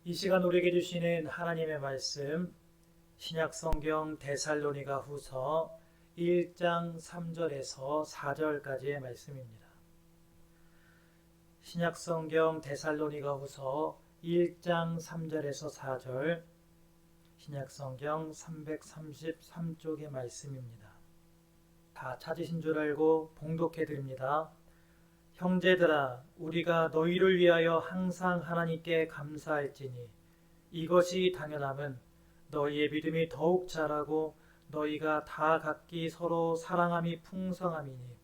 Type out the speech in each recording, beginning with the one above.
이 시간 우리에게 주시는 하나님의 말씀, 신약성경 데살로니가 후서 1장 3절에서 4절까지의 말씀입니다. 신약성경 데살로니가 후서 1장 3절에서 4절, 신약성경 333쪽의 말씀입니다. 다 찾으신 줄 알고 봉독해 드립니다. 형제들아, 우리가 너희를 위하여 항상 하나님께 감사할지니 이것이 당연함은 너희의 믿음이 더욱 자라고 너희가 다 각기 서로 사랑함이 풍성함이니,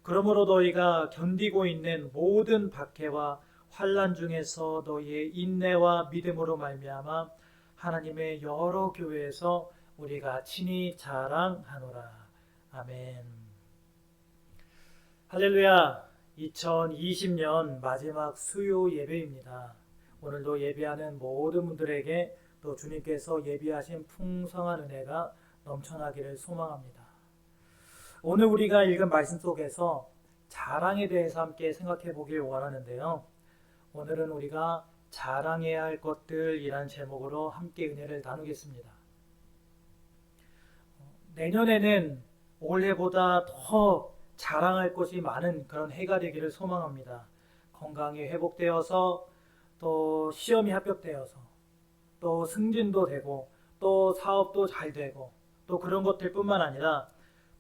그러므로 너희가 견디고 있는 모든 박해와 환난 중에서 너희의 인내와 믿음으로 말미암아 하나님의 여러 교회에서 우리가 친히 자랑하노라. 아멘. 할렐루야. 2020년 마지막 수요 예배입니다. 오늘도 예배하는 모든 분들에게 또 주님께서 예비하신 풍성한 은혜가 넘쳐나기를 소망합니다. 오늘 우리가 읽은 말씀 속에서 자랑에 대해서 함께 생각해 보길 원하는데요. 오늘은 우리가 자랑해야 할 것들이라는 제목으로 함께 은혜를 나누겠습니다. 내년에는 올해보다 더 자랑할 것이 많은 그런 해가 되기를 소망합니다. 건강이 회복되어서, 또 시험이 합격되어서, 또 승진도 되고, 또 사업도 잘 되고, 또 그런 것들 뿐만 아니라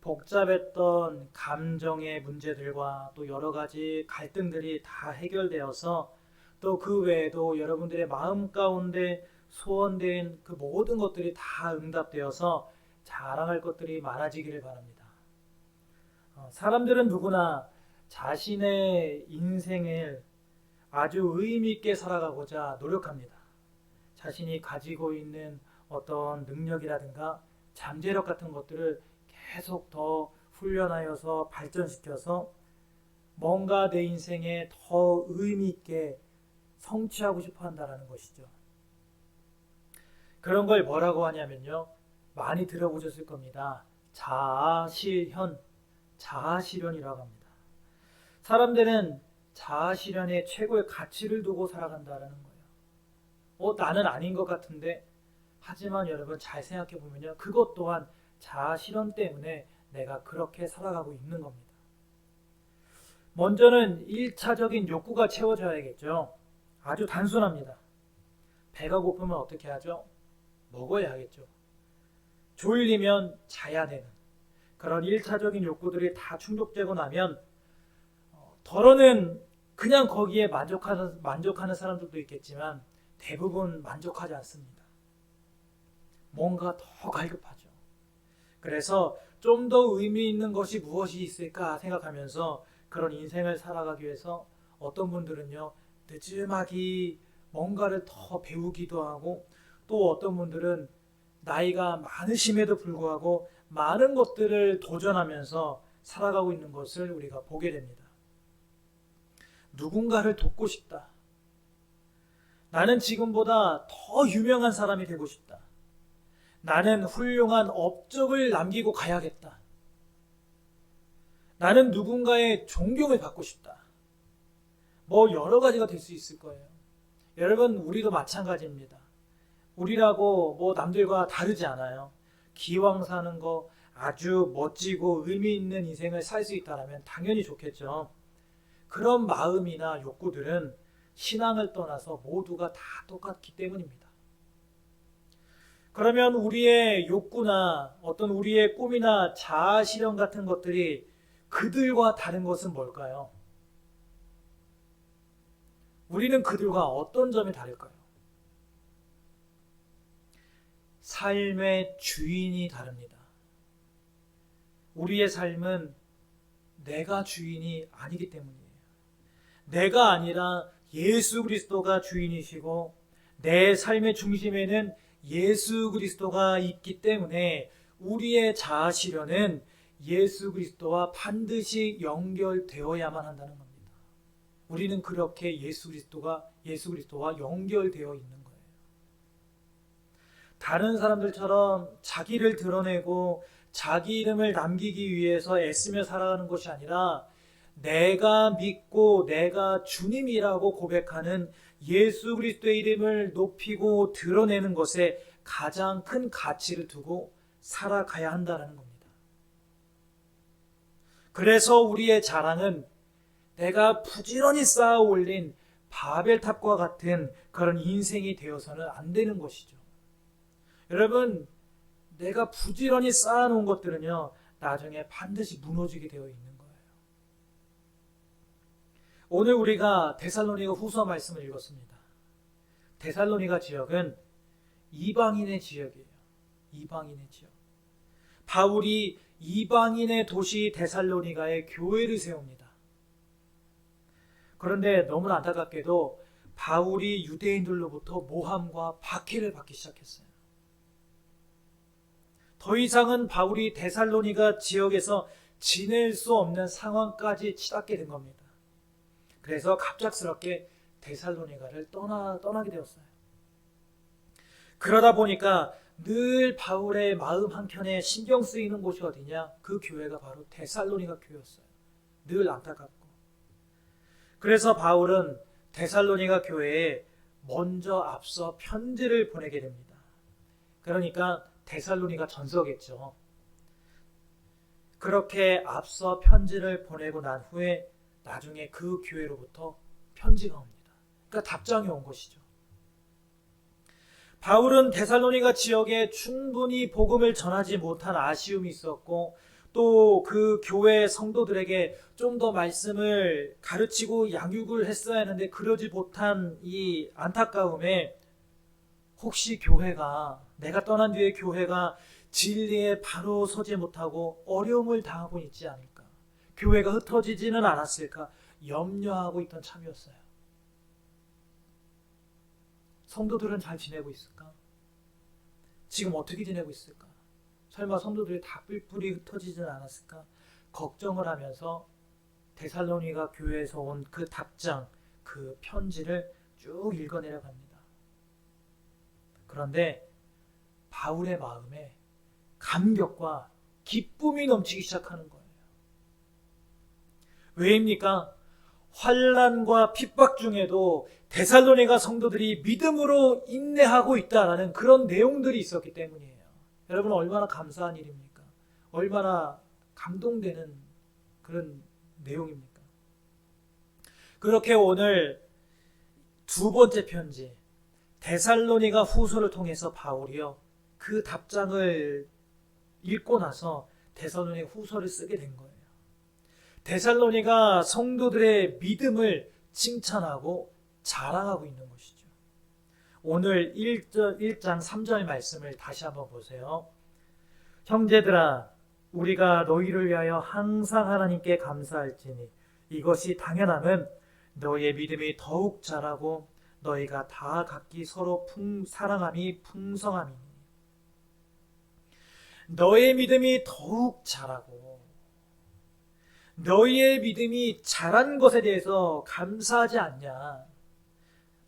복잡했던 감정의 문제들과 또 여러 가지 갈등들이 다 해결되어서, 또 그 외에도 여러분들의 마음 가운데 소원된 그 모든 것들이 다 응답되어서 자랑할 것들이 많아지기를 바랍니다. 사람들은 누구나 자신의 인생을 아주 의미 있게 살아가고자 노력합니다. 자신이 가지고 있는 어떤 능력이라든가 잠재력 같은 것들을 계속 더 훈련하여서 발전시켜서 뭔가 내 인생에 더 의미 있게 성취하고 싶어 한다는 것이죠. 그런 걸 뭐라고 하냐면요, 많이 들어보셨을 겁니다. 자아실현이라고 합니다. 사람들은 자아실현에 최고의 가치를 두고 살아간다는 거예요. 나는 아닌 것 같은데, 하지만 여러분 잘 생각해 보면요, 그것 또한 자아실현 때문에 내가 그렇게 살아가고 있는 겁니다. 먼저는 1차적인 욕구가 채워져야겠죠. 아주 단순합니다. 배가 고프면 어떻게 하죠? 먹어야 하겠죠. 졸리면 자야 되는 그런 1차적인 욕구들이 다 충족되고 나면 덜어는 그냥 거기에 만족하는 사람들도 있겠지만 대부분 만족하지 않습니다. 뭔가 더 갈급하죠. 그래서 좀 더 의미 있는 것이 무엇이 있을까 생각하면서 그런 인생을 살아가기 위해서 어떤 분들은요, 늦음하게 뭔가를 더 배우기도 하고, 또 어떤 분들은 나이가 많으심에도 불구하고 많은 것들을 도전하면서 살아가고 있는 것을 우리가 보게 됩니다. 누군가를 돕고 싶다. 나는 지금보다 더 유명한 사람이 되고 싶다. 나는 훌륭한 업적을 남기고 가야겠다. 나는 누군가의 존경을 받고 싶다. 여러 가지가 될 수 있을 거예요. 여러분, 우리도 마찬가지입니다. 우리라고 남들과 다르지 않아요. 기왕 사는 거 아주 멋지고 의미 있는 인생을 살 수 있다면 당연히 좋겠죠. 그런 마음이나 욕구들은 신앙을 떠나서 모두가 다 똑같기 때문입니다. 그러면 우리의 욕구나 어떤 우리의 꿈이나 자아실현 같은 것들이 그들과 다른 것은 뭘까요? 우리는 그들과 어떤 점이 다를까요? 삶의 주인이 다릅니다. 우리의 삶은 내가 주인이 아니기 때문이에요. 내가 아니라 예수 그리스도가 주인이시고 내 삶의 중심에는 예수 그리스도가 있기 때문에 우리의 자아 실현은 예수 그리스도와 반드시 연결되어야만 한다는 겁니다. 우리는 그렇게 예수 그리스도와 연결되어 있는 거예요. 다른 사람들처럼 자기를 드러내고 자기 이름을 남기기 위해서 애쓰며 살아가는 것이 아니라 내가 믿고 내가 주님이라고 고백하는 예수 그리스도의 이름을 높이고 드러내는 것에 가장 큰 가치를 두고 살아가야 한다는 겁니다. 그래서 우리의 자랑은 내가 부지런히 쌓아 올린 바벨탑과 같은 그런 인생이 되어서는 안 되는 것이죠. 여러분, 내가 부지런히 쌓아놓은 것들은요, 나중에 반드시 무너지게 되어 있는 거예요. 오늘 우리가 데살로니가 후서 말씀을 읽었습니다. 데살로니가 지역은 이방인의 지역이에요. 이방인의 지역. 바울이 이방인의 도시 데살로니가에 교회를 세웁니다. 그런데 너무나 안타깝게도 바울이 유대인들로부터 모함과 박해를 받기 시작했어요. 더 이상은 바울이 데살로니가 지역에서 지낼 수 없는 상황까지 치닫게 된 겁니다. 그래서 갑작스럽게 데살로니가를 떠나게 되었어요. 그러다 보니까 늘 바울의 마음 한켠에 신경 쓰이는 곳이 어디냐? 그 교회가 바로 데살로니가 교회였어요. 늘 안타깝고. 그래서 바울은 데살로니가 교회에 먼저 앞서 편지를 보내게 됩니다. 그러니까 데살로니가 전서겠죠. 그렇게 앞서 편지를 보내고 난 후에 나중에 그 교회로부터 편지가 옵니다. 그러니까 답장이 온 것이죠. 바울은 데살로니가 지역에 충분히 복음을 전하지 못한 아쉬움이 있었고 또 그 교회 성도들에게 좀 더 말씀을 가르치고 양육을 했어야 하는데 그러지 못한 이 안타까움에 혹시 교회가 내가 떠난 뒤에 교회가 진리에 바로 서지 못하고 어려움을 당하고 있지 않을까? 교회가 흩어지지는 않았을까? 염려하고 있던 참이었어요. 성도들은 잘 지내고 있을까? 지금 어떻게 지내고 있을까? 설마 성도들이 다 뿔뿔이 흩어지지는 않았을까? 걱정을 하면서 데살로니가 교회에서 온 그 답장, 그 편지를 쭉 읽어내려 갑니다. 그런데 바울의 마음에 감격과 기쁨이 넘치기 시작하는 거예요. 왜입니까? 환난과 핍박 중에도 데살로니가 성도들이 믿음으로 인내하고 있다라는 그런 내용들이 있었기 때문이에요. 여러분 얼마나 감사한 일입니까? 얼마나 감동되는 그런 내용입니까? 그렇게 오늘 두 번째 편지 데살로니가 후서를 통해서 바울이요 그 답장을 읽고 나서 데살로니가 후서를 쓰게 된 거예요. 데살로니가 성도들의 믿음을 칭찬하고 자랑하고 있는 것이죠. 오늘 1장 3절 말씀을 다시 한번 보세요. 형제들아 우리가 너희를 위하여 항상 하나님께 감사할지니 이것이 당연함은 너희의 믿음이 더욱 자라고 너희가 다 각기 서로 사랑함이 풍성함이니 너의 믿음이 더욱 자라고 너희의 믿음이 자란 것에 대해서 감사하지 않냐?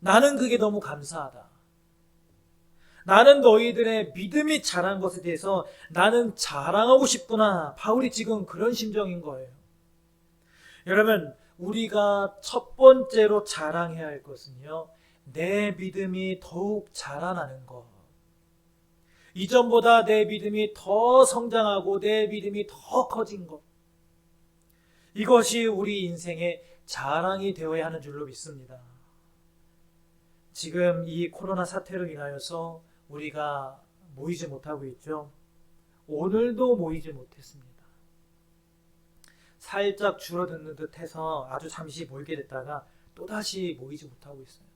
나는 그게 너무 감사하다. 나는 너희들의 믿음이 자란 것에 대해서 나는 자랑하고 싶구나. 바울이 지금 그런 심정인 거예요. 여러분, 우리가 첫 번째로 자랑해야 할 것은요, 내 믿음이 더욱 자라나는 것. 이전보다 내 믿음이 더 성장하고 내 믿음이 더 커진 것. 이것이 우리 인생의 자랑이 되어야 하는 줄로 믿습니다. 지금 이 코로나 사태로 인하여서 우리가 모이지 못하고 있죠. 오늘도 모이지 못했습니다. 살짝 줄어드는 듯 해서 아주 잠시 모이게 됐다가 또다시 모이지 못하고 있어요.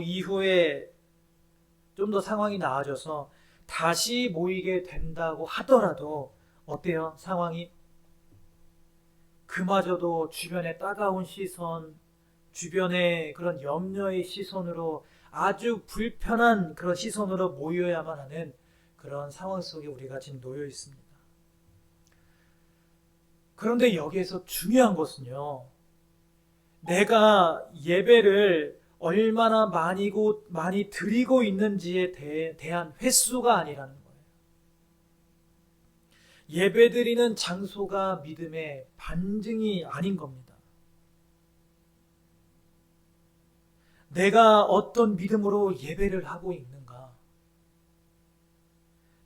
이후에 좀 더 상황이 나아져서 다시 모이게 된다고 하더라도 어때요? 상황이? 그마저도 주변의 따가운 시선, 주변의 그런 염려의 시선으로 아주 불편한 그런 시선으로 모여야만 하는 그런 상황 속에 우리가 지금 놓여 있습니다. 그런데 여기에서 중요한 것은요, 내가 예배를 얼마나 많이 드리고 있는지에 대한 횟수가 아니라는 거예요. 예배드리는 장소가 믿음의 반증이 아닌 겁니다. 내가 어떤 믿음으로 예배를 하고 있는가?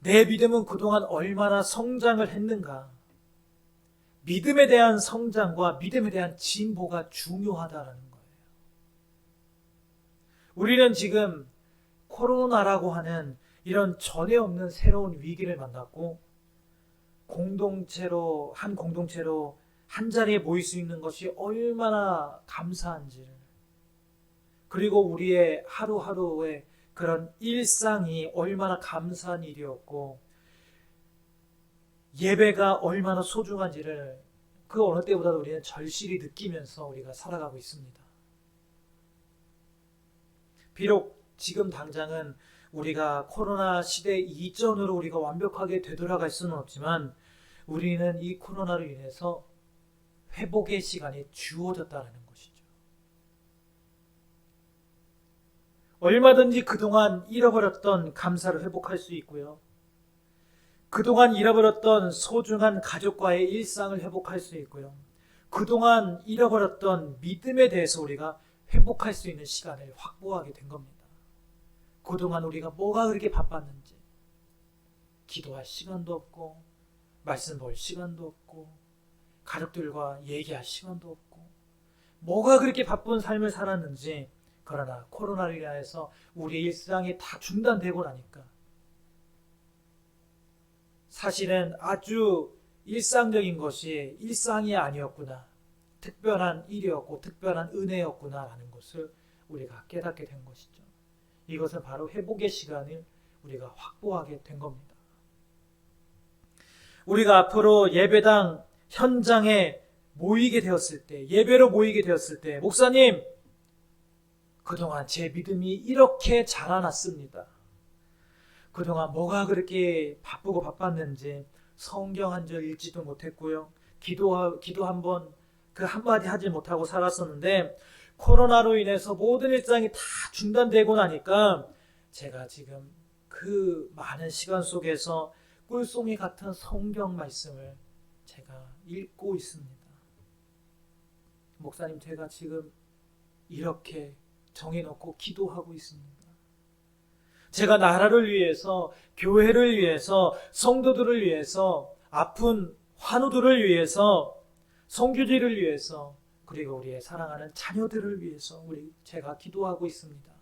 내 믿음은 그동안 얼마나 성장을 했는가? 믿음에 대한 성장과 믿음에 대한 진보가 중요하다는 거예요. 우리는 지금 코로나라고 하는 이런 전에 없는 새로운 위기를 만났고 한 공동체로 한 자리에 모일 수 있는 것이 얼마나 감사한지를, 그리고 우리의 하루하루의 그런 일상이 얼마나 감사한 일이었고 예배가 얼마나 소중한지를 그 어느 때보다도 우리는 절실히 느끼면서 우리가 살아가고 있습니다. 비록 지금 당장은 우리가 코로나 시대 이전으로 우리가 완벽하게 되돌아갈 수는 없지만 우리는 이 코로나로 인해서 회복의 시간이 주어졌다는 것이죠. 얼마든지 그동안 잃어버렸던 감사를 회복할 수 있고요. 그동안 잃어버렸던 소중한 가족과의 일상을 회복할 수 있고요. 그동안 잃어버렸던 믿음에 대해서 우리가 회복할 수 있는 시간을 확보하게 된 겁니다. 그동안 우리가 뭐가 그렇게 바빴는지, 기도할 시간도 없고 말씀 볼 시간도 없고 가족들과 얘기할 시간도 없고 뭐가 그렇게 바쁜 삶을 살았는지, 그러나 코로나로 인해서 우리의 일상이 다 중단되고 나니까 사실은 아주 일상적인 것이 일상이 아니었구나, 특별한 일이었고 특별한 은혜였구나라는 것을 우리가 깨닫게 된 것이죠. 이것은 바로 회복의 시간을 우리가 확보하게 된 겁니다. 우리가 앞으로 예배당 현장에 모이게 되었을 때, 예배로 모이게 되었을 때, 목사님, 그동안 제 믿음이 이렇게 자라났습니다. 그동안 뭐가 그렇게 바쁘고 바빴는지 성경 한 절 읽지도 못했고요. 기도 한번 그 한마디 하지 못하고 살았었는데 코로나로 인해서 모든 일상이 다 중단되고 나니까 제가 지금 그 많은 시간 속에서 꿀송이 같은 성경 말씀을 제가 읽고 있습니다. 목사님, 제가 지금 이렇게 정해놓고 기도하고 있습니다. 제가 나라를 위해서, 교회를 위해서, 성도들을 위해서, 아픈 환우들을 위해서, 선교지를 위해서, 그리고 우리의 사랑하는 자녀들을 위해서 제가 기도하고 있습니다.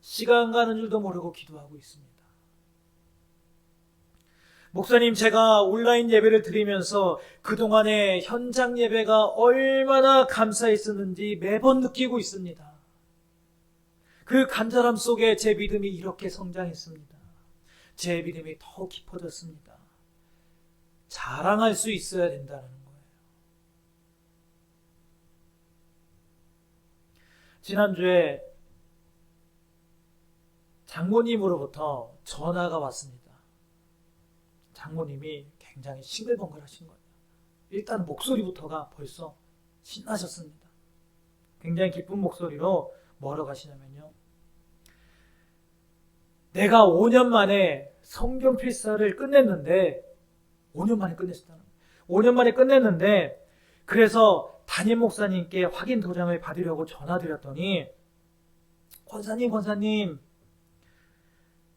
시간 가는 줄도 모르고 기도하고 있습니다. 목사님, 제가 온라인 예배를 드리면서 그동안의 현장 예배가 얼마나 감사했었는지 매번 느끼고 있습니다. 그 간절함 속에 제 믿음이 이렇게 성장했습니다. 제 믿음이 더 깊어졌습니다. 자랑할 수 있어야 된다는 거예요. 지난주에 장모님으로부터 전화가 왔습니다. 장모님이 굉장히 싱글벙글하신 거예요. 일단 목소리부터가 벌써 신나셨습니다. 굉장히 기쁜 목소리로 뭐라고 하시냐면요, 내가 5년 만에 성경 필사를 끝냈는데, 5년 만에 끝냈다는 거예요. 5년 만에 끝냈는데, 그래서 담임 목사님께 확인 도장을 받으려고 전화드렸더니, 권사님,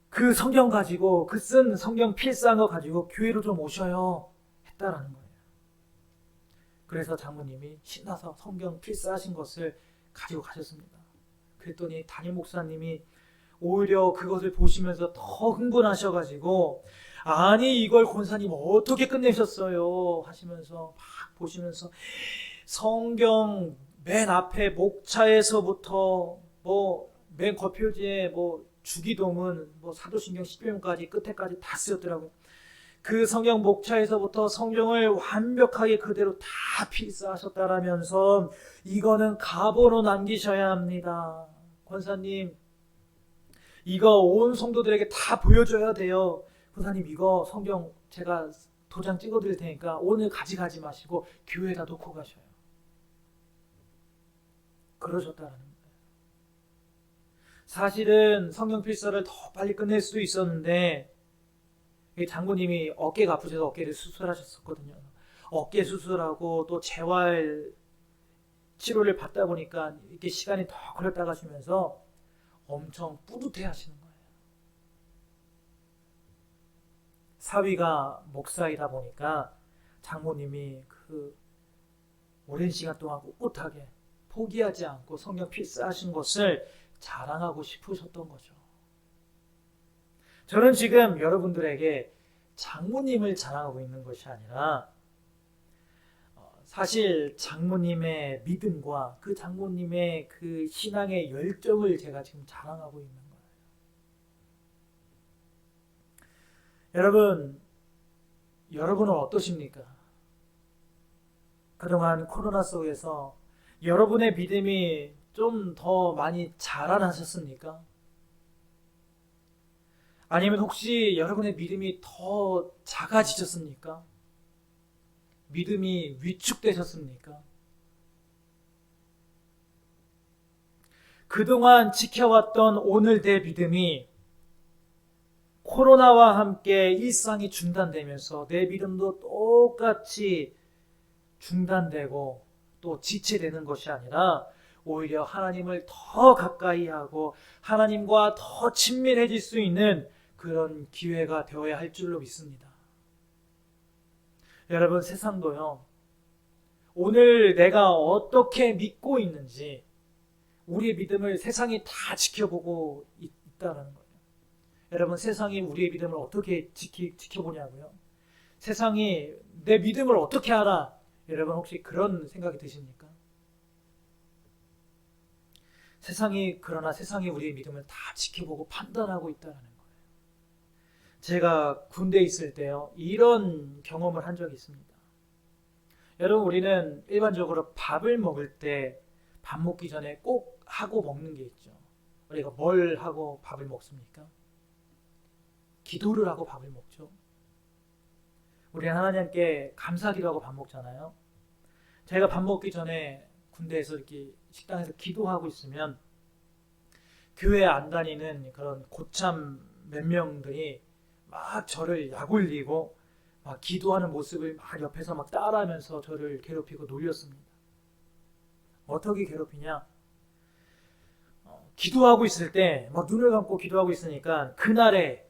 그 성경 가지고, 그 쓴 성경 필사한 거 가지고 교회로 좀 오셔요 했다라는 거예요. 그래서 장모님이 신나서 성경 필사하신 것을 가지고 가셨습니다. 그랬더니 담임 목사님이 오히려 그것을 보시면서 더 흥분하셔가지고, 아니 이걸 권사님 어떻게 끝내셨어요 하시면서 막 보시면서 성경 맨 앞에 목차에서부터 맨 겉표지에 주기도문 사도신경 11명까지 끝에까지 다 쓰였더라고요. 그 성경 목차에서부터 성경을 완벽하게 그대로 다 필사하셨다라면서 이거는 가보로 남기셔야 합니다. 권사님, 이거 온 성도들에게 다 보여줘야 돼요. 권사님, 이거 성경 제가 도장 찍어드릴 테니까 오늘 가져가지 마시고 교회에다 놓고 가셔요. 그러셨다라는 거예요. 사실은 성경 필사를 더 빨리 끝낼 수도 있었는데 장모님이 어깨가 아프셔서 어깨를 수술하셨었거든요. 어깨 수술하고 또 재활 치료를 받다 보니까 이렇게 시간이 더 걸렸다 가시면서 엄청 뿌듯해 하시는 거예요. 사위가 목사이다 보니까 장모님이 그 오랜 시간 동안 꿋꿋하게 포기하지 않고 성경 필사하신 것을 자랑하고 싶으셨던 거죠. 저는 지금 여러분들에게 장모님을 자랑하고 있는 것이 아니라 사실 장모님의 믿음과 그 장모님의 그 신앙의 열정을 제가 지금 자랑하고 있는 거예요. 여러분은 어떠십니까? 그동안 코로나 속에서 여러분의 믿음이 좀 더 많이 자라나셨습니까? 아니면 혹시 여러분의 믿음이 더 작아지셨습니까? 믿음이 위축되셨습니까? 그동안 지켜왔던 오늘 내 믿음이 코로나와 함께 일상이 중단되면서 내 믿음도 똑같이 중단되고 또 지체되는 것이 아니라 오히려 하나님을 더 가까이 하고 하나님과 더 친밀해질 수 있는 그런 기회가 되어야 할 줄로 믿습니다. 여러분, 세상도요, 오늘 내가 어떻게 믿고 있는지 우리의 믿음을 세상이 다 지켜보고 있다는 거예요. 여러분, 세상이 우리의 믿음을 어떻게 지켜보냐고요? 세상이 내 믿음을 어떻게 알아? 여러분, 혹시 그런 생각이 드십니까? 그러나 세상이 우리의 믿음을 다 지켜보고 판단하고 있다는 거예요. 제가 군대에 있을 때요, 이런 경험을 한 적이 있습니다. 여러분, 우리는 일반적으로 밥을 먹을 때 밥 먹기 전에 꼭 하고 먹는 게 있죠. 우리가 뭘 하고 밥을 먹습니까? 기도를 하고 밥을 먹죠. 우리는 하나님께 감사기도하고 밥 먹잖아요. 제가 밥 먹기 전에 군대에서 이렇게 식당에서 기도하고 있으면 교회 안 다니는 그런 고참 몇 명들이 막 저를 약올리고 막 기도하는 모습을 막 옆에서 막 따라하면서 저를 괴롭히고 놀렸습니다. 어떻게 괴롭히냐? 기도하고 있을 때 막 눈을 감고 기도하고 있으니까 그날에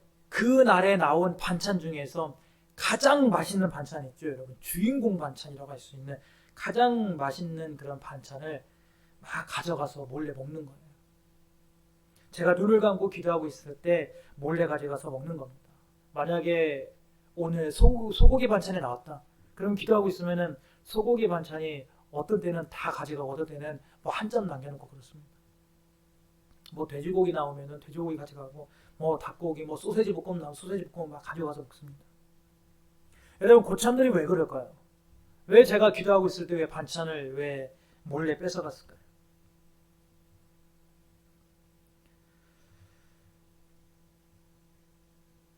나온 반찬 중에서 가장 맛있는 반찬 있죠, 여러분. 주인공 반찬이라고 할 수 있는 가장 맛있는 그런 반찬을 막 가져가서 몰래 먹는 거예요. 제가 눈을 감고 기도하고 있을 때 몰래 가져가서 먹는 겁니다. 만약에 오늘 소고기 반찬이 나왔다. 그럼 기도하고 있으면은 소고기 반찬이 어떤 때는 다 가져가고 어떤 때는 뭐 한 점 남겨놓고 그렇습니다. 뭐 돼지고기 나오면은 돼지고기 가져가고 뭐 닭고기 뭐 소세지 볶음 나오면 소세지 볶음 막 가져가서 먹습니다. 여러분, 고참들이 왜 그럴까요? 왜 제가 기도하고 있을 때 왜 반찬을 왜 몰래 뺏어갔을까요?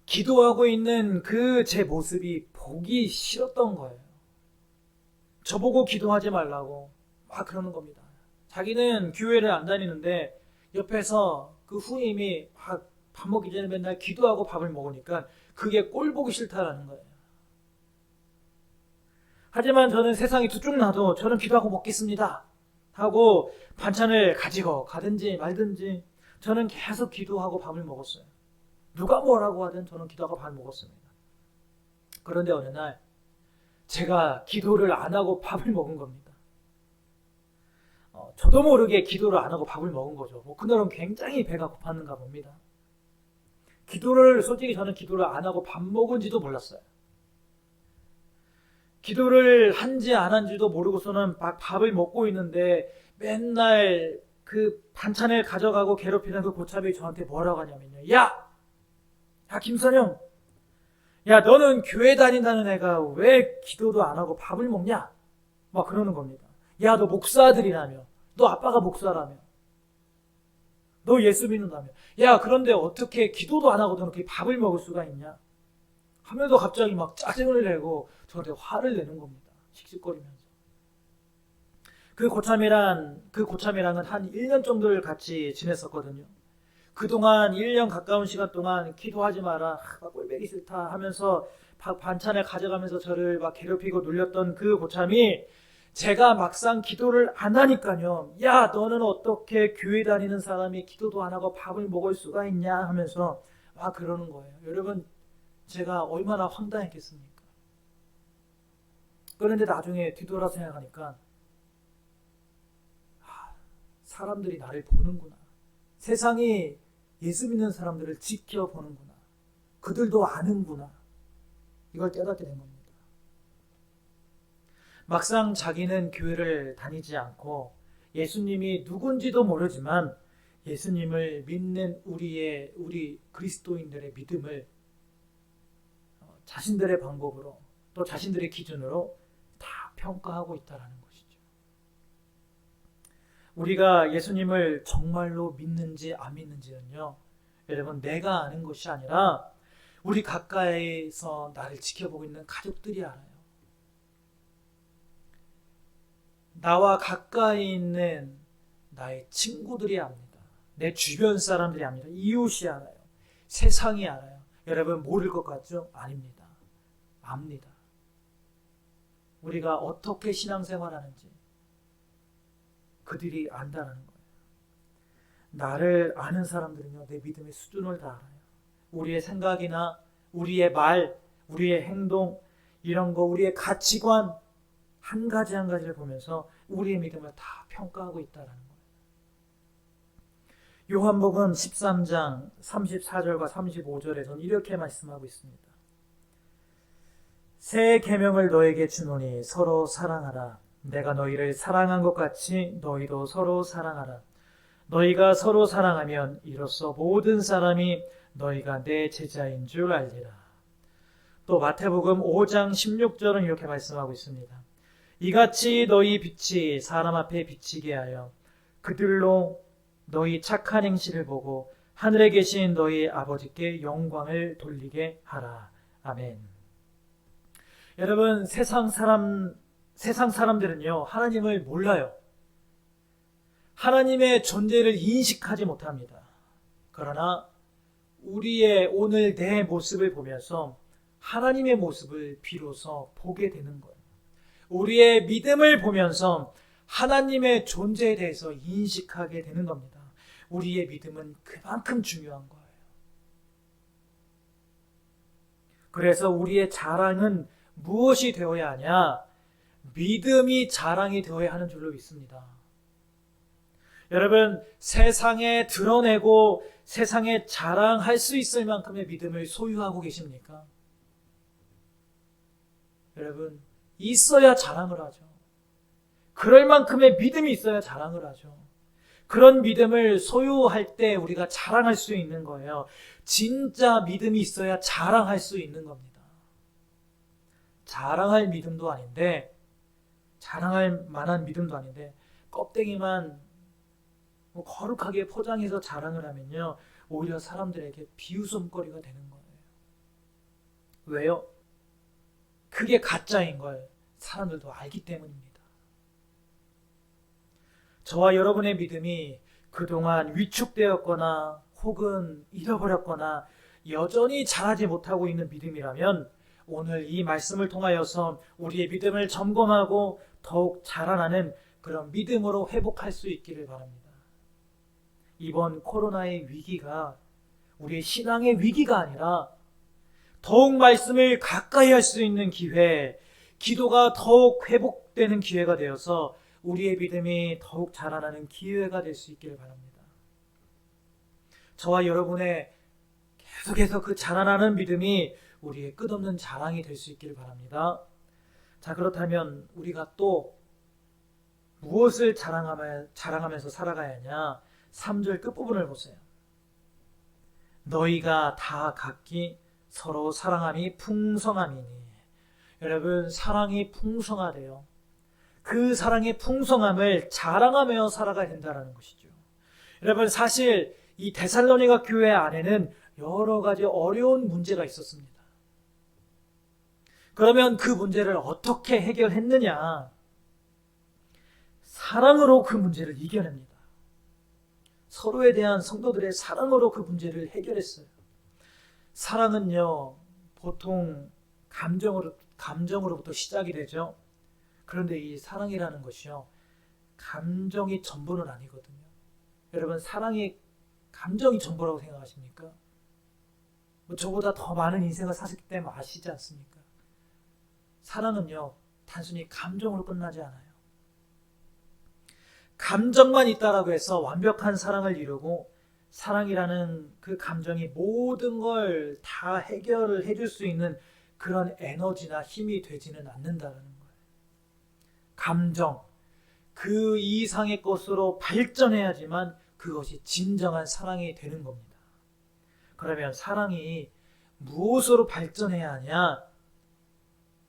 기도하고 있는 그 제 모습이 보기 싫었던 거예요. 저보고 기도하지 말라고 막 그러는 겁니다. 자기는 교회를 안 다니는데 옆에서 그 후임이 막 밥 먹기 전에 맨날 기도하고 밥을 먹으니까 그게 꼴 보기 싫다라는 거예요. 하지만 저는 세상이 두쪽 나도 저는 기도하고 먹겠습니다 하고 반찬을 가지고 가든지 말든지 저는 계속 기도하고 밥을 먹었어요. 누가 뭐라고 하든 저는 기도하고 밥을 먹었습니다. 그런데 어느 날 제가 기도를 안 하고 밥을 먹은 겁니다. 저도 모르게 기도를 안 하고 밥을 먹은 거죠. 그날은 굉장히 배가 고팠는가 봅니다. 솔직히 저는 기도를 안 하고 밥 먹은지도 몰랐어요. 기도를 한지 안 한지도 모르고서는 밥을 먹고 있는데 맨날 그 반찬을 가져가고 괴롭히는 그 고참이 저한테 뭐라고 하냐면요. 야 김선영, 야 너는 교회 다닌다는 애가 왜 기도도 안 하고 밥을 먹냐? 막 그러는 겁니다. 야 너 목사 아들이라며, 너 아빠가 목사라며, 너 예수 믿는다며, 야 그런데 어떻게 기도도 안 하고도 그렇게 밥을 먹을 수가 있냐? 하면서 갑자기 막 짜증을 내고 저한테 화를 내는 겁니다. 씩씩거리면서. 그 고참이랑은 한 1년 정도를 같이 지냈었거든요. 그동안 1년 가까운 시간 동안 기도하지 마라, 꼴보기 싫다 하면서 반찬을 가져가면서 저를 막 괴롭히고 놀렸던 그 고참이 제가 막상 기도를 안 하니까요. 야, 너는 어떻게 교회 다니는 사람이 기도도 안 하고 밥을 먹을 수가 있냐 하면서 막 그러는 거예요. 여러분, 제가 얼마나 황당했겠습니까? 그런데 나중에 뒤돌아 생각하니까 사람들이 나를 보는구나. 세상이 예수 믿는 사람들을 지켜보는구나. 그들도 아는구나. 이걸 깨닫게 된 겁니다. 막상 자기는 교회를 다니지 않고 예수님이 누군지도 모르지만 예수님을 믿는 우리 그리스도인들의 믿음을 자신들의 방법으로 또 자신들의 기준으로 다 평가하고 있다는 것이죠. 우리가 예수님을 정말로 믿는지 안 믿는지는요, 여러분, 내가 아는 것이 아니라 우리 가까이서 나를 지켜보고 있는 가족들이 알아요. 나와 가까이 있는 나의 친구들이 압니다. 내 주변 사람들이 압니다. 이웃이 알아요. 세상이 알아요. 여러분, 모를 것 같죠? 아닙니다. 압니다. 우리가 어떻게 신앙생활하는지 그들이 안다는 거예요. 나를 아는 사람들은요, 내 믿음의 수준을 다 알아요. 우리의 생각이나 우리의 말, 우리의 행동, 이런 거, 우리의 가치관 한 가지 한 가지를 보면서 우리의 믿음을 다 평가하고 있다는 거예요. 요한복음 13장 34절과 35절에서는 이렇게 말씀하고 있습니다. 새 계명을 너에게 주노니 서로 사랑하라. 내가 너희를 사랑한 것 같이 너희도 서로 사랑하라. 너희가 서로 사랑하면 이로써 모든 사람이 너희가 내 제자인 줄 알리라. 또 마태복음 5장 16절은 이렇게 말씀하고 있습니다. 이같이 너희 빛이 사람 앞에 비치게 하여 그들로 너희 착한 행실을 보고 하늘에 계신 너희 아버지께 영광을 돌리게 하라. 아멘. 여러분, 세상 사람들은요, 하나님을 몰라요. 하나님의 존재를 인식하지 못합니다. 그러나 우리의 오늘 내 모습을 보면서 하나님의 모습을 비로소 보게 되는 거예요. 우리의 믿음을 보면서 하나님의 존재에 대해서 인식하게 되는 겁니다. 우리의 믿음은 그만큼 중요한 거예요. 그래서 우리의 자랑은 무엇이 되어야 하냐? 믿음이 자랑이 되어야 하는 줄로 믿습니다. 여러분, 세상에 드러내고 세상에 자랑할 수 있을 만큼의 믿음을 소유하고 계십니까? 여러분, 있어야 자랑을 하죠. 그럴 만큼의 믿음이 있어야 자랑을 하죠. 그런 믿음을 소유할 때 우리가 자랑할 수 있는 거예요. 진짜 믿음이 있어야 자랑할 수 있는 겁니다. 자랑할 믿음도 아닌데, 자랑할 만한 믿음도 아닌데, 껍데기만 거룩하게 포장해서 자랑을 하면요, 오히려 사람들에게 비웃음거리가 되는 거예요. 왜요? 그게 가짜인 걸 사람들도 알기 때문입니다. 저와 여러분의 믿음이 그동안 위축되었거나 혹은 잃어버렸거나 여전히 자라지 못하고 있는 믿음이라면 오늘 이 말씀을 통하여서 우리의 믿음을 점검하고 더욱 자라나는 그런 믿음으로 회복할 수 있기를 바랍니다. 이번 코로나의 위기가 우리의 신앙의 위기가 아니라 더욱 말씀을 가까이 할 수 있는 기회, 기도가 더욱 회복되는 기회가 되어서 우리의 믿음이 더욱 자라나는 기회가 될 수 있기를 바랍니다. 저와 여러분의 계속해서 그 자라나는 믿음이 우리의 끝없는 자랑이 될 수 있기를 바랍니다. 자, 그렇다면 우리가 또 무엇을 자랑하면서 살아가야 하냐? 3절 끝부분을 보세요. 너희가 다 각기 서로 사랑함이 풍성함이니. 여러분, 사랑이 풍성하대요. 그 사랑의 풍성함을 자랑하며 살아가야 된다는 것이죠. 여러분, 사실 이 데살로니가 교회 안에는 여러 가지 어려운 문제가 있었습니다. 그러면 그 문제를 어떻게 해결했느냐? 사랑으로 그 문제를 이겨냅니다. 서로에 대한 성도들의 사랑으로 그 문제를 해결했어요. 사랑은요, 보통 감정으로부터 시작이 되죠. 그런데 이 사랑이라는 것이요, 감정이 전부는 아니거든요. 여러분, 사랑이 감정이 전부라고 생각하십니까? 뭐 저보다 더 많은 인생을 사셨기 때문에 아시지 않습니까? 사랑은요, 단순히 감정으로 끝나지 않아요. 감정만 있다라고 해서 완벽한 사랑을 이루고 사랑이라는 그 감정이 모든 걸 다 해결을 해줄 수 있는 그런 에너지나 힘이 되지는 않는다는 거예요. 감정, 그 이상의 것으로 발전해야지만 그것이 진정한 사랑이 되는 겁니다. 그러면 사랑이 무엇으로 발전해야 하냐?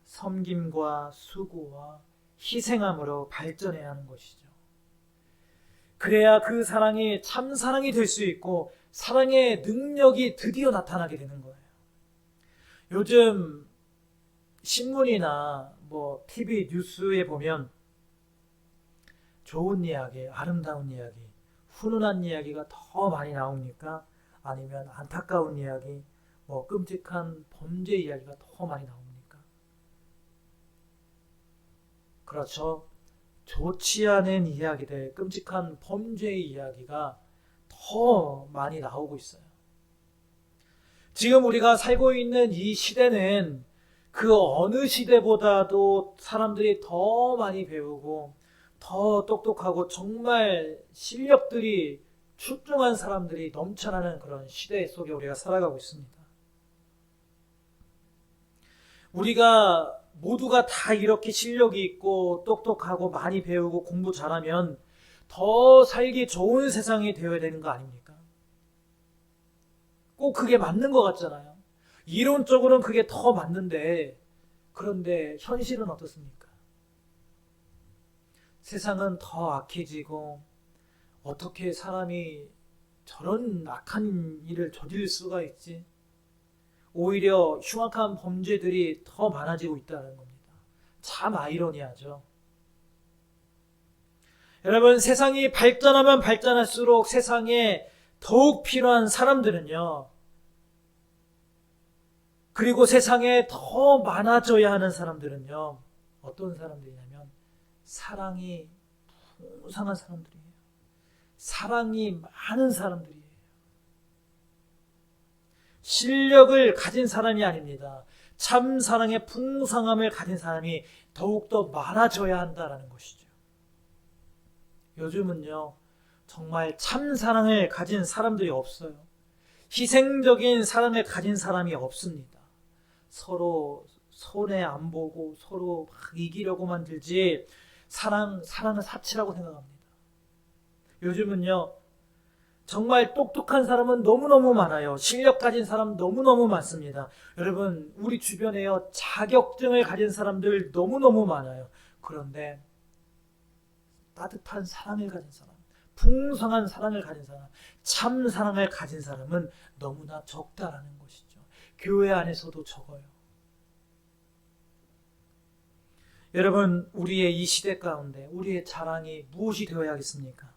섬김과 수고와 희생함으로 발전해야 하는 것이죠. 그래야 그 사랑이 참 사랑이 될 수 있고 사랑의 능력이 드디어 나타나게 되는 거예요. 요즘 신문이나 뭐 TV 뉴스에 보면 좋은 이야기, 아름다운 이야기, 훈훈한 이야기가 더 많이 나옵니까? 아니면 안타까운 이야기, 뭐 끔찍한 범죄 이야기가 더 많이 나옵니까? 그렇죠. 좋지 않은 이야기들, 끔찍한 범죄의 이야기가 더 많이 나오고 있어요. 지금 우리가 살고 있는 이 시대는 그 어느 시대보다도 사람들이 더 많이 배우고 더 똑똑하고 정말 실력들이 출중한 사람들이 넘쳐나는 그런 시대 속에 우리가 살아가고 있습니다. 우리가 모두가 다 이렇게 실력이 있고 똑똑하고 많이 배우고 공부 잘하면 더 살기 좋은 세상이 되어야 되는 거 아닙니까? 꼭 그게 맞는 것 같잖아요. 이론적으로는 그게 더 맞는데, 그런데 현실은 어떻습니까? 세상은 더 악해지고 어떻게 사람이 저런 악한 일을 저지를 수가 있지? 오히려 흉악한 범죄들이 더 많아지고 있다는 겁니다. 참 아이러니하죠. 여러분, 세상이 발전하면 발전할수록 세상에 더욱 필요한 사람들은요, 그리고 세상에 더 많아져야 하는 사람들은요, 어떤 사람들이냐면 사랑이 풍성한 사람들이에요. 사랑이 많은 사람들이에요. 실력을 가진 사람이 아닙니다. 참 사랑의 풍성함을 가진 사람이 더욱더 많아져야 한다는 것이죠. 요즘은요, 정말 참 사랑을 가진 사람들이 없어요. 희생적인 사랑을 가진 사람이 없습니다. 서로 손해 안 보고 서로 막 이기려고만 들지 사랑은 사치라고 생각합니다. 요즘은요, 정말 똑똑한 사람은 너무너무 많아요. 실력 가진 사람 너무너무 많습니다. 여러분, 우리 주변에요, 자격증을 가진 사람들 너무너무 많아요. 그런데 따뜻한 사랑을 가진 사람, 풍성한 사랑을 가진 사람, 참 사랑을 가진 사람은 너무나 적다라는 것이죠. 교회 안에서도 적어요. 여러분, 우리의 이 시대 가운데 우리의 자랑이 무엇이 되어야겠습니까?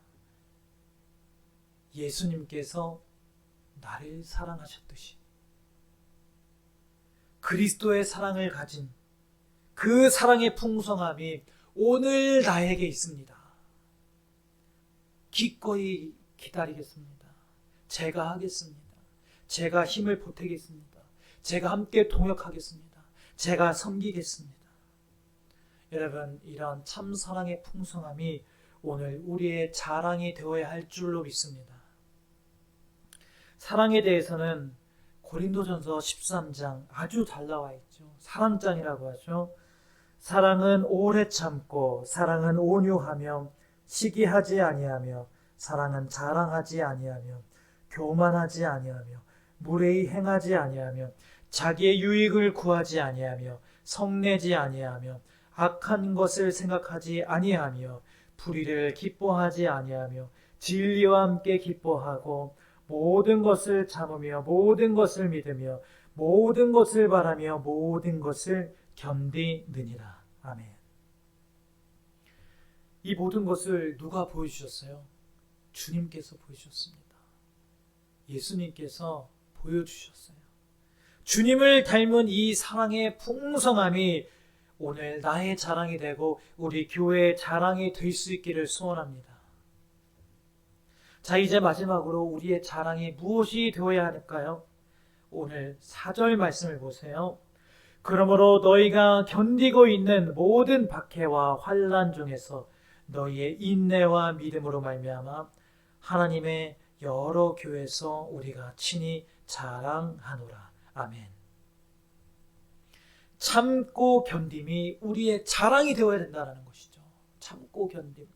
예수님께서 나를 사랑하셨듯이 그리스도의 사랑을 가진 그 사랑의 풍성함이 오늘 나에게 있습니다. 기꺼이 기다리겠습니다. 제가 하겠습니다. 제가 힘을 보태겠습니다. 제가 함께 동역하겠습니다. 제가 섬기겠습니다. 여러분, 이런 참 사랑의 풍성함이 오늘 우리의 자랑이 되어야 할 줄로 믿습니다. 사랑에 대해서는 고린도전서 13장 아주 잘 나와 있죠. 사랑장이라고 하죠. 사랑은 오래 참고 사랑은 온유하며 시기하지 아니하며 사랑은 자랑하지 아니하며 교만하지 아니하며 무례히 행하지 아니하며 자기의 유익을 구하지 아니하며 성내지 아니하며 악한 것을 생각하지 아니하며 불의를 기뻐하지 아니하며 진리와 함께 기뻐하고 모든 것을 참으며 모든 것을 믿으며 모든 것을 바라며 모든 것을 견디느니라. 아멘. 이 모든 것을 누가 보여주셨어요? 주님께서 보여주셨습니다. 예수님께서 보여주셨어요. 주님을 닮은 이 사랑의 풍성함이 오늘 나의 자랑이 되고 우리 교회의 자랑이 될 수 있기를 소원합니다. 자, 이제 마지막으로 우리의 자랑이 무엇이 되어야 할까요? 오늘 4절 말씀을 보세요. 그러므로 너희가 견디고 있는 모든 박해와 환난 중에서 너희의 인내와 믿음으로 말미암아 하나님의 여러 교회에서 우리가 친히 자랑하노라. 아멘. 참고 견딤이 우리의 자랑이 되어야 된다는 것이죠. 참고 견딤.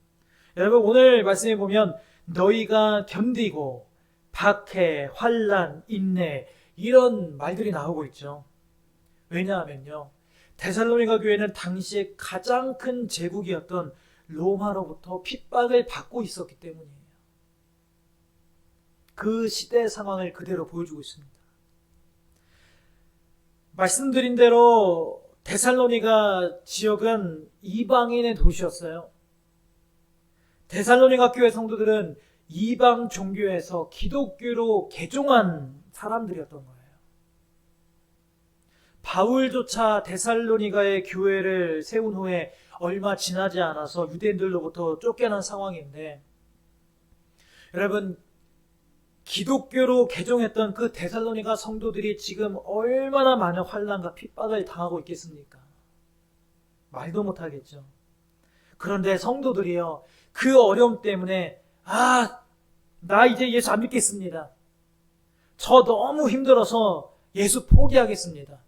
여러분, 오늘 말씀에 보면 너희가 견디고 박해, 환난, 인내 이런 말들이 나오고 있죠. 왜냐하면요, 데살로니가 교회는 당시에 가장 큰 제국이었던 로마로부터 핍박을 받고 있었기 때문이에요. 그 시대 상황을 그대로 보여주고 있습니다. 말씀드린 대로 데살로니가 지역은 이방인의 도시였어요. 데살로니가 교회 성도들은 이방 종교에서 기독교로 개종한 사람들이었던 거예요. 바울조차 데살로니가의 교회를 세운 후에 얼마 지나지 않아서 유대인들로부터 쫓겨난 상황인데, 여러분, 기독교로 개종했던 그 데살로니가 성도들이 지금 얼마나 많은 환난과 핍박을 당하고 있겠습니까? 말도 못하겠죠. 그런데 성도들이요, 그 어려움 때문에 나 이제 예수 안 믿겠습니다. 저 너무 힘들어서 예수 포기하겠습니다.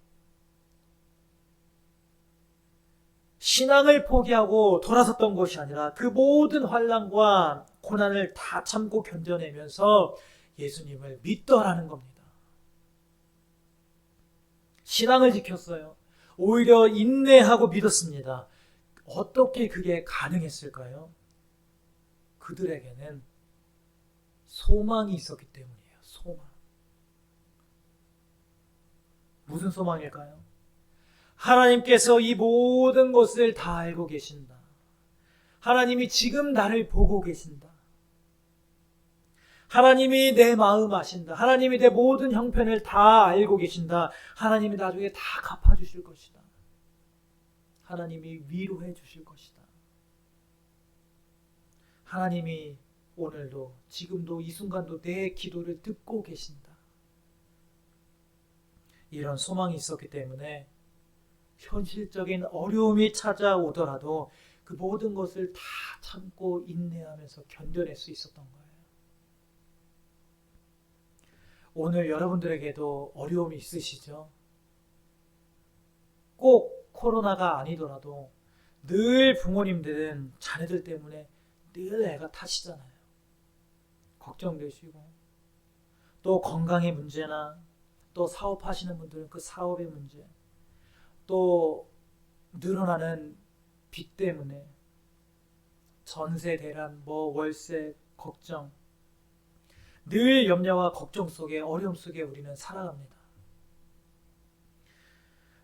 신앙을 포기하고 돌아섰던 것이 아니라 그 모든 환난과 고난을 다 참고 견뎌내면서 예수님을 믿더라는 겁니다. 신앙을 지켰어요. 오히려 인내하고 믿었습니다. 어떻게 그게 가능했을까요? 그들에게는 소망이 있었기 때문이에요. 소망. 무슨 소망일까요? 하나님께서 이 모든 것을 다 알고 계신다. 하나님이 지금 나를 보고 계신다. 하나님이 내 마음 아신다. 하나님이 내 모든 형편을 다 알고 계신다. 하나님이 나중에 다 갚아주실 것이다. 하나님이 위로해 주실 것이다. 하나님이 오늘도 지금도 이 순간도 내 기도를 듣고 계신다. 이런 소망이 있었기 때문에 현실적인 어려움이 찾아오더라도 그 모든 것을 다 참고 인내하면서 견뎌낼 수 있었던 거예요. 오늘 여러분들에게도 어려움이 있으시죠? 꼭 코로나가 아니더라도 늘 부모님들은 자녀들 때문에 늘 애가 타시잖아요. 걱정되시고, 또 건강의 문제나 또 사업하시는 분들은 그 사업의 문제, 또 늘어나는 빚 때문에 전세 대란, 월세 걱정, 늘 염려와 걱정 속에, 어려움 속에 우리는 살아갑니다.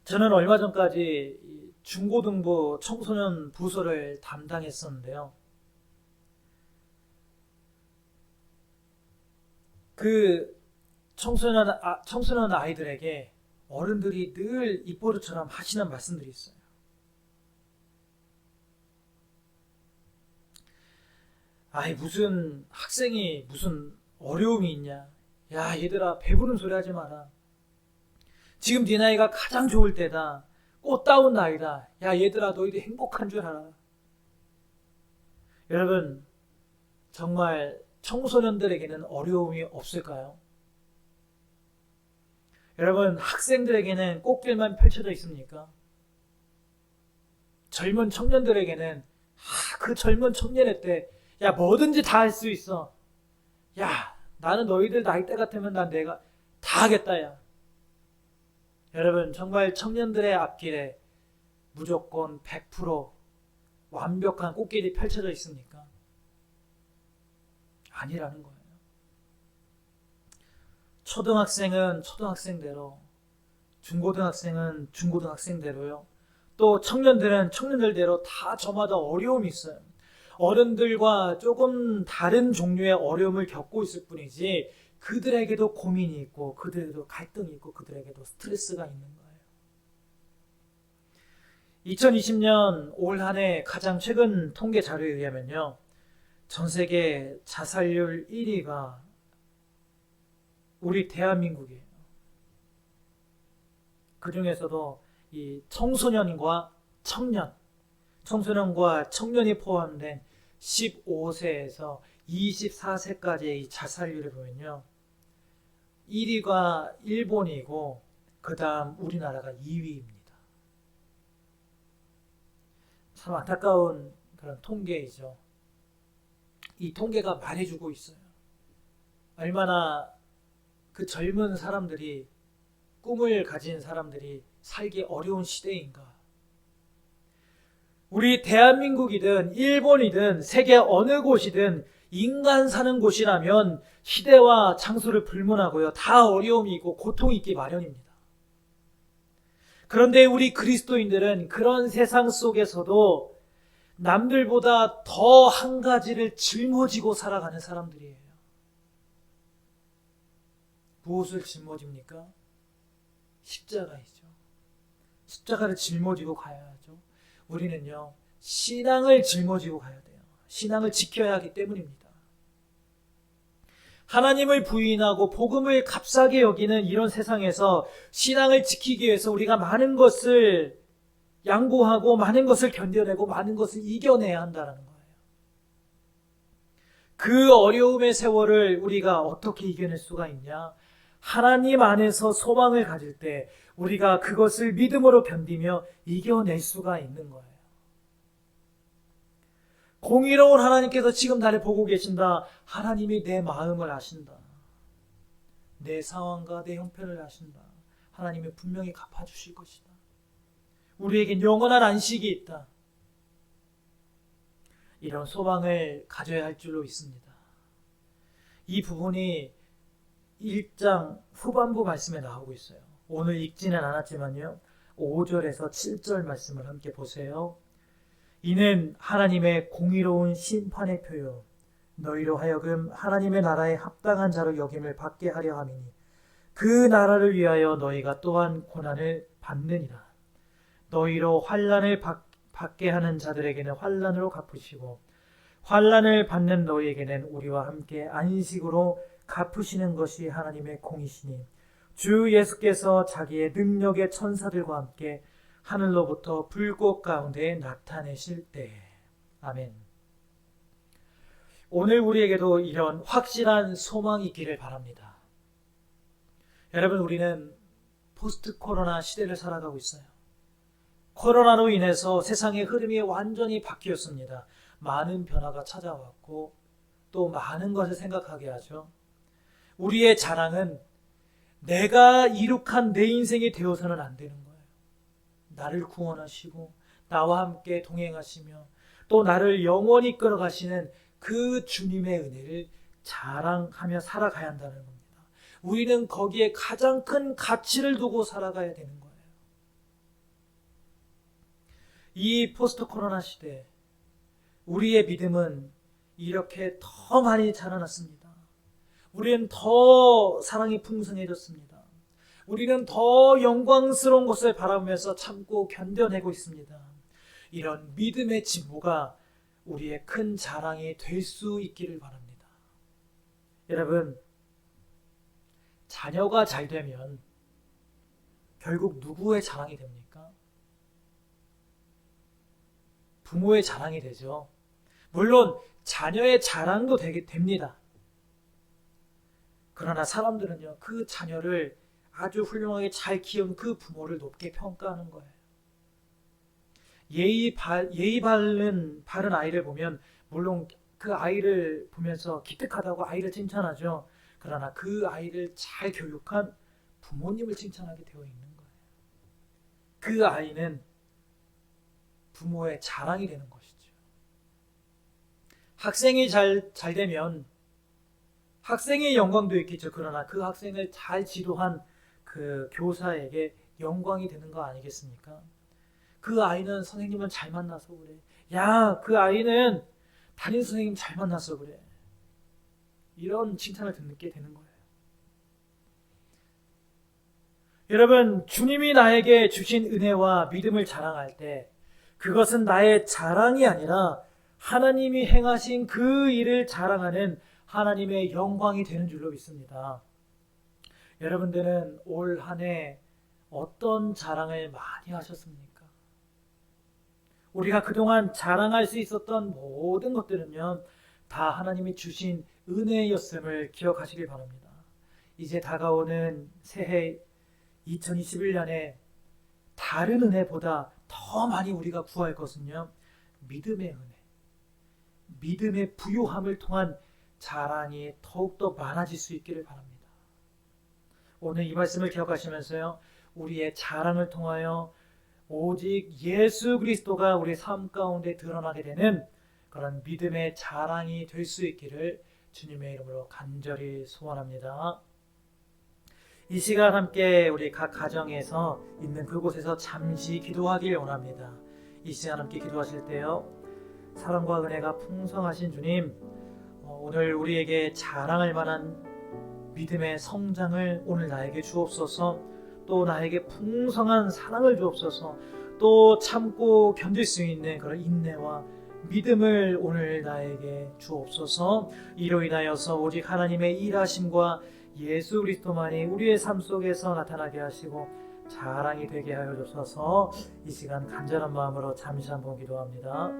저는 얼마 전까지 중고등부 청소년 부서를 담당했었는데요. 그 청소년 아이들에게 어른들이 늘 입버릇처럼 하시는 말씀들이 있어요. 무슨 학생이 무슨 어려움이 있냐. 야, 얘들아, 배부른 소리 하지 마라. 지금 네 나이가 가장 좋을 때다. 꽃다운 나이다. 야, 얘들아, 너희들 행복한 줄 알아. 여러분, 정말 청소년들에게는 어려움이 없을까요? 여러분, 학생들에게는 꽃길만 펼쳐져 있습니까? 젊은 청년들에게는 그 젊은 청년의 때, 야, 뭐든지 다 할 수 있어. 야, 나는 너희들 나이 때 같으면 내가 다 하겠다, 야. 여러분, 정말 청년들의 앞길에 무조건 100% 완벽한 꽃길이 펼쳐져 있습니까? 아니라는 거예요. 초등학생은 초등학생대로, 중고등학생은 중고등학생대로요. 또 청년들은 청년들대로 다 저마다 어려움이 있어요. 어른들과 조금 다른 종류의 어려움을 겪고 있을 뿐이지 그들에게도 고민이 있고 그들에게도 갈등이 있고 그들에게도 스트레스가 있는 거예요. 2020년 올 한 해 가장 최근 통계 자료에 의하면요. 전 세계 자살률 1위가 우리 대한민국이에요. 그 중에서도 이 청소년과 청년이 포함된 15세에서 24세까지의 이 자살률을 보면요. 1위가 일본이고 그 다음 우리나라가 2위입니다. 참 안타까운 그런 통계이죠. 이 통계가 말해주고 있어요. 얼마나 그 젊은 사람들이, 꿈을 가진 사람들이 살기 어려운 시대인가. 우리 대한민국이든 일본이든 세계 어느 곳이든 인간 사는 곳이라면 시대와 장소를 불문하고요. 다 어려움이 있고 고통이 있기 마련입니다. 그런데 우리 그리스도인들은 그런 세상 속에서도 남들보다 더 한 가지를 짊어지고 살아가는 사람들이에요. 무엇을 짊어집니까? 십자가이죠. 십자가를 짊어지고 가야 하죠. 우리는요, 신앙을 짊어지고 가야 돼요. 신앙을 지켜야 하기 때문입니다. 하나님을 부인하고 복음을 값싸게 여기는 이런 세상에서 신앙을 지키기 위해서 우리가 많은 것을 양보하고 많은 것을 견뎌내고 많은 것을 이겨내야 한다는 거예요. 그 어려움의 세월을 우리가 어떻게 이겨낼 수가 있냐? 하나님 안에서 소망을 가질 때 우리가 그것을 믿음으로 견디며 이겨낼 수가 있는 거예요. 공의로운 하나님께서 지금 나를 보고 계신다. 하나님이 내 마음을 아신다. 내 상황과 내 형편을 아신다. 하나님이 분명히 갚아주실 것이다. 우리에겐 영원한 안식이 있다. 이런 소망을 가져야 할 줄로 믿습니다. 이 부분이 1장 후반부 말씀에 나오고 있어요. 오늘 읽지는 않았지만요. 5절에서 7절 말씀을 함께 보세요. 이는 하나님의 공의로운 심판의 표요 너희로 하여금 하나님의 나라에 합당한 자로 여김을 받게 하려 함이니 그 나라를 위하여 너희가 또한 고난을 받느니라. 너희로 환난을 받게 하는 자들에게는 환난으로 갚으시고 환난을 받는 너희에게는 우리와 함께 안식으로 갚으시는 것이 하나님의 공이시니 주 예수께서 자기의 능력의 천사들과 함께 하늘로부터 불꽃 가운데 나타내실 때. 아멘. 오늘 우리에게도 이런 확실한 소망이 있기를 바랍니다. 여러분, 우리는 포스트 코로나 시대를 살아가고 있어요. 코로나로 인해서 세상의 흐름이 완전히 바뀌었습니다. 많은 변화가 찾아왔고 또 많은 것을 생각하게 하죠. 우리의 자랑은 내가 이룩한 내 인생이 되어서는 안 되는 거예요. 나를 구원하시고 나와 함께 동행하시며 또 나를 영원히 끌어가시는 그 주님의 은혜를 자랑하며 살아가야 한다는 겁니다. 우리는 거기에 가장 큰 가치를 두고 살아가야 되는 거예요. 이 포스트 코로나 시대에 우리의 믿음은 이렇게 더 많이 자라났습니다. 우리는 더 사랑이 풍성해졌습니다. 우리는 더 영광스러운 것을 바라보면서 참고 견뎌내고 있습니다. 이런 믿음의 진보가 우리의 큰 자랑이 될 수 있기를 바랍니다. 여러분, 자녀가 잘 되면 결국 누구의 자랑이 됩니까? 부모의 자랑이 되죠. 물론 자녀의 자랑도 됩니다. 그러나 사람들은요, 그 자녀를 아주 훌륭하게 잘 키운 그 부모를 높게 평가하는 거예요. 예의 바른 아이를 보면 물론 그 아이를 보면서 기특하다고 아이를 칭찬하죠. 그러나 그 아이를 잘 교육한 부모님을 칭찬하게 되어 있는 거예요. 그 아이는 부모의 자랑이 되는 것이죠. 학생이 잘 되면 학생의 영광도 있겠죠. 그러나 그 학생을 잘 지도한 그 교사에게 영광이 되는 거 아니겠습니까? 그 아이는 선생님을 잘 만나서 그래. 야, 그 아이는 담임 선생님 잘 만나서 그래. 이런 칭찬을 듣게 되는 거예요. 여러분, 주님이 나에게 주신 은혜와 믿음을 자랑할 때 그것은 나의 자랑이 아니라 하나님이 행하신 그 일을 자랑하는 하나님의 영광이 되는 줄로 믿습니다. 여러분들은 올 한 해 어떤 자랑을 많이 하셨습니까? 우리가 그동안 자랑할 수 있었던 모든 것들은요, 다 하나님이 주신 은혜였음을 기억하시길 바랍니다. 이제 다가오는 새해 2021년에 다른 은혜보다 더 많이 우리가 구할 것은요, 믿음의 은혜, 믿음의 부요함을 통한 자랑이 더욱더 많아질 수 있기를 바랍니다. 오늘 이 말씀을 기억하시면서요, 우리의 자랑을 통하여 오직 예수 그리스도가 우리 삶 가운데 드러나게 되는 그런 믿음의 자랑이 될 수 있기를 주님의 이름으로 간절히 소원합니다. 이 시간 함께 우리 각 가정에서 있는 그곳에서 잠시 기도하길 원합니다. 이 시간 함께 기도하실 때요, 사랑과 은혜가 풍성하신 주님, 오늘 우리에게 자랑할 만한 믿음의 성장을 오늘 나에게 주옵소서. 또 나에게 풍성한 사랑을 주옵소서. 또 참고 견딜 수 있는 그런 인내와 믿음을 오늘 나에게 주옵소서. 이로 인하여서 오직 하나님의 일하심과 예수 그리스도만이 우리의 삶 속에서 나타나게 하시고 자랑이 되게 하여 주옵소서. 이 시간 간절한 마음으로 잠시 한번 기도합니다.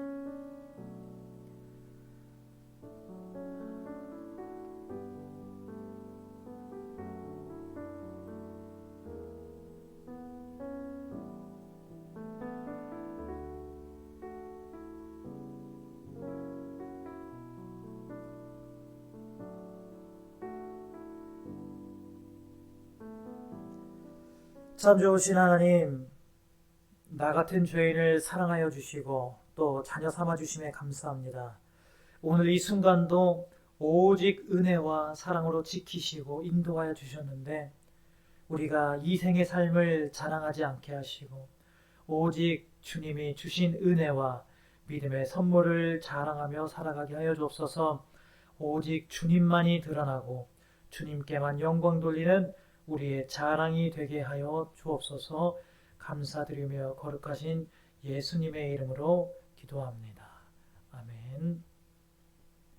참 좋으신 하나님, 나 같은 죄인을 사랑하여 주시고 또 자녀 삼아 주심에 감사합니다. 오늘 이 순간도 오직 은혜와 사랑으로 지키시고 인도하여 주셨는데, 우리가 이 생의 삶을 자랑하지 않게 하시고 오직 주님이 주신 은혜와 믿음의 선물을 자랑하며 살아가게 하여 주옵소서. 오직 주님만이 드러나고 주님께만 영광 돌리는 우리의 자랑이 되게 하여 주옵소서. 감사드리며 거룩하신 예수님의 이름으로 기도합니다. 아멘.